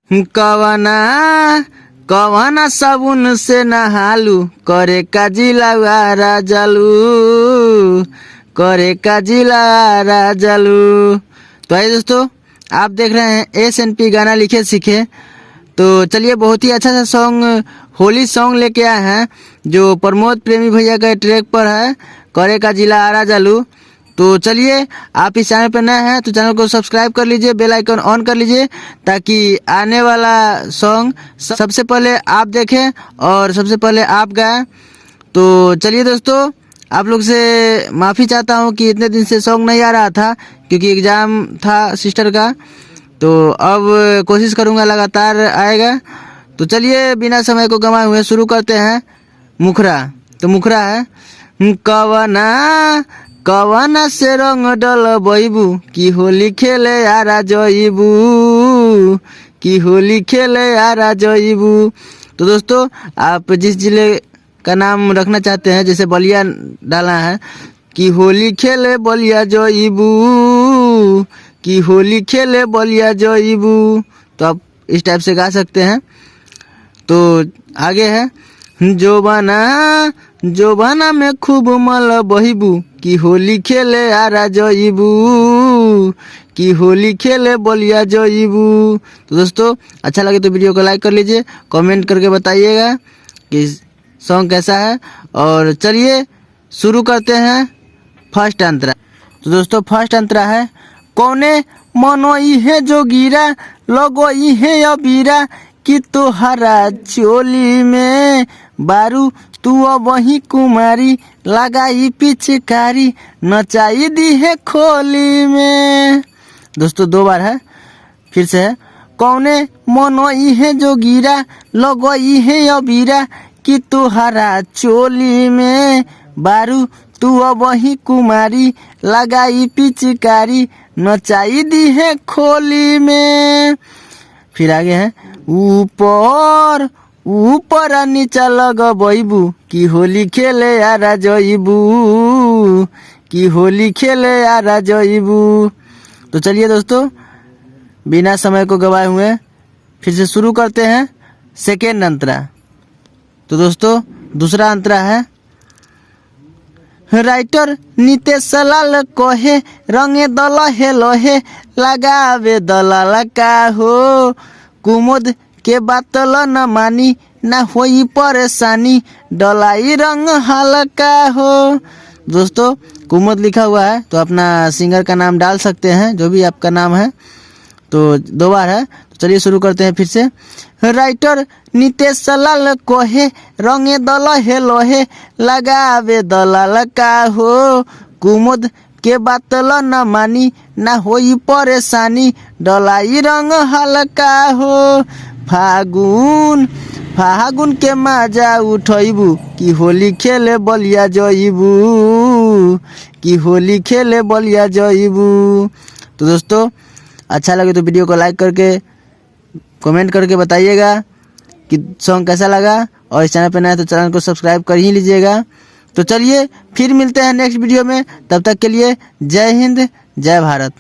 कवना कवना साबुन से नहालू करे का जिलावारा जालू करे का जिलावारा जालू। तो आइए दोस्तों, आप देख रहे हैं SNP गाना लिखे सीखे। तो चलिए, बहुत ही अच्छा सा सॉन्ग, होली सॉन्ग लेके आए हैं जो प्रमोद प्रेमी भैया के ट्रैक पर है, करे का जिला आरा जालू। तो चलिए, आप इस चैनल पर नए हैं तो चैनल को सब्सक्राइब कर लीजिए, बेल आइकन ऑन कर लीजिए ताकि आने वाला सॉन्ग सबसे पहले आप देखें और सबसे पहले आप गाएं। तो चलिए दोस्तों, आप लोग से माफ़ी चाहता हूं कि इतने दिन से सॉन्ग नहीं आ रहा था क्योंकि एग्ज़ाम था सिस्टर का। तो अब कोशिश करूंगा लगातार आएगा। तो चलिए, बिना समय को गंवाए हुए शुरू करते हैं मुखरा। तो मुखरा है, कवना कवना से रंग डल बईबू की होली खेले आरा जईबू की होली खेले आरा जईबू। तो दोस्तों, आप जिस जिले का नाम रखना चाहते हैं, जैसे बलिया डाला है कि होली खेले बलिया जईबू कि होली खेले बलिया जईबू, तो आप इस टाइप से गा सकते हैं। तो आगे है, जोबाना में खूब मल बहिबू कि होली खेले आरा जईबू कि होली खेले बलिया जईबू। तो दोस्तों, अच्छा लगे तो वीडियो को लाइक कर लीजिए, कमेंट करके बताइएगा कि सॉन्ग कैसा है। और चलिए शुरू करते हैं फर्स्ट अंतरा। तो दोस्तों, फर्स्ट अंतरा है, कौने मनो इहे जोगीरा लगो इहे अबीरा कि तोहरा चोली में बारू तू वही कुमारी लगाई पिचकारी नचाई दी है खोली में। दोस्तों, 2 बार है, फिर से है, कौने मनो इहे जोगीरा लगो इहे अबीरा कि तोहरा चोली में बारू तू वही कुमारी लगाई पिचकारी नचाई दी है खोली में। फिर आगे है, ऊपर ऊपर नीचा लग बईबू कि होली खेले आरा जईबू कि होली खेले आरा जईबू। तो चलिए दोस्तों, बिना समय को गवाए हुए फिर से शुरू करते हैं सेकेंड अंतरा। तो दोस्तों, दूसरा अंतरा है, राइटर नितेश लाल कहे रंगे दल हे लोहे लगावे दलाल का हो कुमुद के बातल न मानी ना होई परेशानी डलाई रंग हल्का हो। दोस्तों, कुमुद लिखा हुआ है तो अपना सिंगर का नाम डाल सकते हैं, जो भी आपका नाम है। तो 2 बार है, तो चलिए शुरू करते हैं फिर से, राइटर नितेश लाल कोहे रंगे दल हे लोहे लगावे दलाल का हो कुमुद के बातल न मानी ना होई परेशानी डलाई रंग हल्का हो फागुन फागुन के मजा उठैबू कि होली खेले बलिया जईबू कि होली खेले बलिया जईबू। तो दोस्तों, अच्छा लगे तो वीडियो को लाइक करके कमेंट करके बताइएगा कि सॉन्ग कैसा लगा, और इस चैनल पर नया है तो चैनल को सब्सक्राइब कर ही लीजिएगा। तो चलिए, फिर मिलते हैं नेक्स्ट वीडियो में, तब तक के लिए जय हिंद, जय भारत।